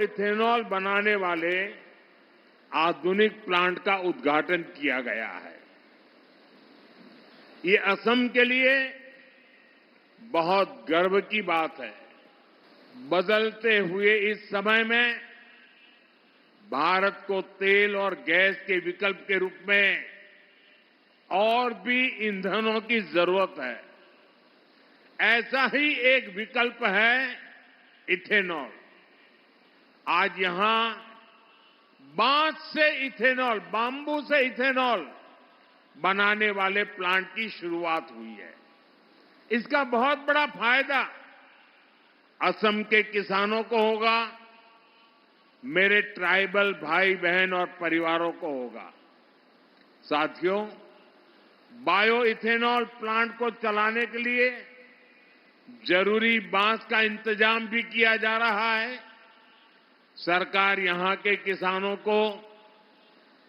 Ethanol बनाने वाले आधुनिक प्लांट का उद्घाटन किया गया है। ये असम के लिए बहुत गर्व की बात है। बदलते हुए इस समय में भारत को तेल और गैस के विकल्प के रूप में और भी ईंधनों की जरूरत है। ऐसा ही एक विकल्प है इथेनॉल। आज यहां बांस से इथेनॉल, बाम्बू से इथेनॉल बनाने वाले प्लांट की शुरुआत हुई है। इसका बहुत बड़ा फायदा असम के किसानों को होगा, मेरे ट्राइबल भाई बहन और परिवारों को होगा। साथियों, बायो इथेनॉल प्लांट को चलाने के लिए जरूरी बांस का इंतजाम भी किया जा रहा है। सरकार यहां के किसानों को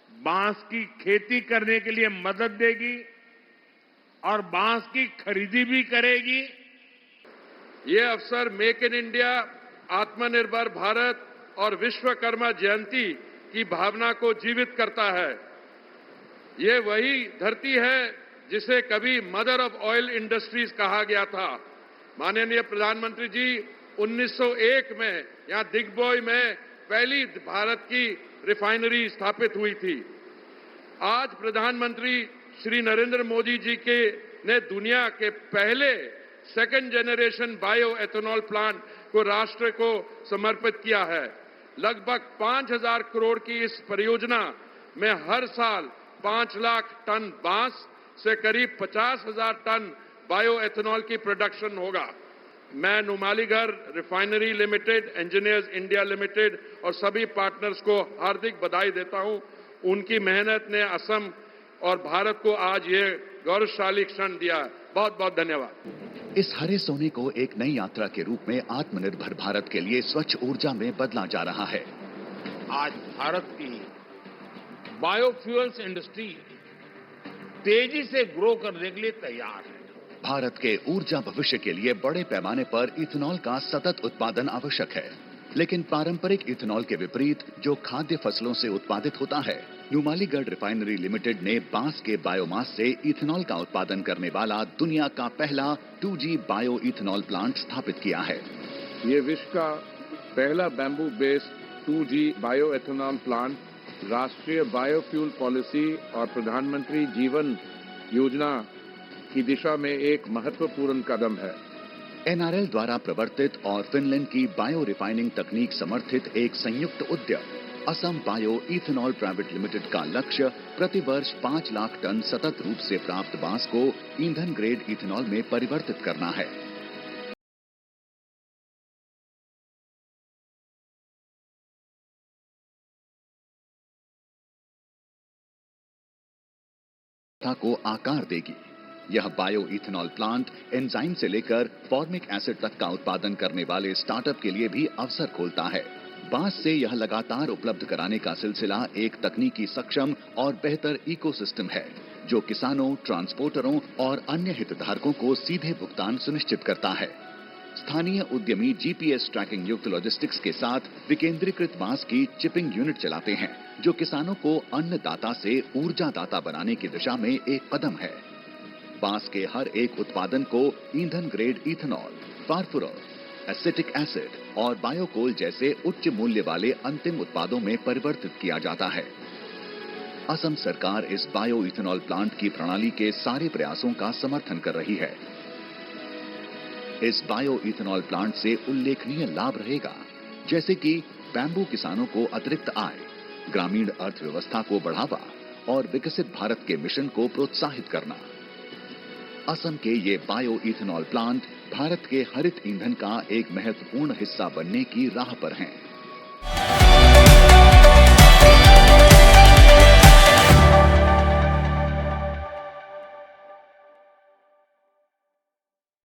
बांस की खेती करने के लिए मदद देगी और बांस की खरीदी भी करेगी। ये अवसर मेक इन इंडिया, आत्मनिर्भर भारत और विश्वकर्मा जयंती की भावना को जीवित करता है। ये वही धरती है जिसे कभी मदर ऑफ ऑयल इंडस्ट्रीज कहा गया था। माननीय प्रधानमंत्री जी, 1901 में यहां दिग्बोय में पहली भारत की रिफाइनरी स्थापित हुई थी। आज प्रधानमंत्री श्री नरेंद्र मोदी जी ने दुनिया के पहले second generation bio ethanol plant को राष्ट्र को समर्पित किया है। लगभग 5,000 करोड़ की इस परियोजना में हर साल 5 लाख टन बांस से करीब 50,000 टन बायो एथेनॉल की प्रोडक्शन होगा। मैं Numaligarh refinery limited, engineers India limited और सभी पार्टनर्स को हार्दिक बधाई देता हूं। उनकी मेहनत ने असम और भारत को आज ये गौरवशाली क्षण दिया। बहुत बहुत धन्यवाद। इस हरे सोने को एक नई यात्रा के रूप में आत्मनिर्भर भारत के लिए स्वच्छ ऊर्जा में बदला जा रहा है। आज भारत की बायोफ्यूल्स इंडस्ट्री तेजी से ग्रो करने के लिए तैयार है। भारत के ऊर्जा भविष्य के लिए बड़े पैमाने पर इथेनॉल का सतत उत्पादन आवश्यक है, लेकिन पारंपरिक इथेनॉल के विपरीत जो खाद्य फसलों से उत्पादित होता है, नुमालीगढ़ रिफाइनरी लिमिटेड ने बांस के बायोमास से इथेनॉल का उत्पादन करने वाला दुनिया का पहला 2G बायो इथेनॉल प्लांट स्थापित किया है। ये विश्व का पहला bamboo based 2G bio ethanol plant राष्ट्रीय बायोफ्यूल पॉलिसी और प्रधानमंत्री जीवन योजना की दिशा में एक महत्वपूर्ण कदम है। एनआरएल द्वारा प्रवर्तित और फिनलैंड की बायो रिफाइनिंग तकनीक समर्थित एक संयुक्त उद्यम Assam bio ethanol private limited का लक्ष्य प्रतिवर्ष 5 लाख टन सतत रूप से प्राप्त बांस को ईंधन ग्रेड इथेनॉल में परिवर्तित करना है। को आकार देगी। यह बायो इथेनॉल प्लांट एंजाइम से लेकर फॉर्मिक एसिड तक का उत्पादन करने वाले स्टार्टअप के लिए भी अवसर खोलता है। बांस से यह लगातार उपलब्ध कराने का सिलसिला एक तकनीकी सक्षम और बेहतर इकोसिस्टम है, जो किसानों, ट्रांसपोर्टरों और अन्य हितधारकों को सीधे भुगतान सुनिश्चित करता है। स्थानीय उद्यमी जीपीएस ट्रैकिंग युक्त लॉजिस्टिक्स के साथ विकेंद्रीकृत बांस की चिपिंग यूनिट चलाते हैं, जो किसानों को अन्नदाता से ऊर्जादाता बनाने की दिशा में एक कदम है। बांस के हर एक उत्पादन को ईंधन ग्रेड इथेनॉल, फार्फुरॉल, एसिटिक एसिड और बायोकोल जैसे उच्च मूल्य वाले अंतिम उत्पादों में परिवर्तित किया जाता है। असम सरकार इस बायो इथेनॉल प्लांट की प्रणाली के सारे प्रयासों का समर्थन कर रही है। इस बायो इथेनॉल प्लांट से उल्लेखनीय लाभ रहेगा, जैसे कि बैम्बू किसानों को अतिरिक्त आय, ग्रामीण अर्थव्यवस्था को बढ़ावा और विकसित भारत के मिशन को प्रोत्साहित करना। असम के ये बायो इथेनॉल प्लांट भारत के हरित ईंधन का एक महत्वपूर्ण हिस्सा बनने की राह पर हैं।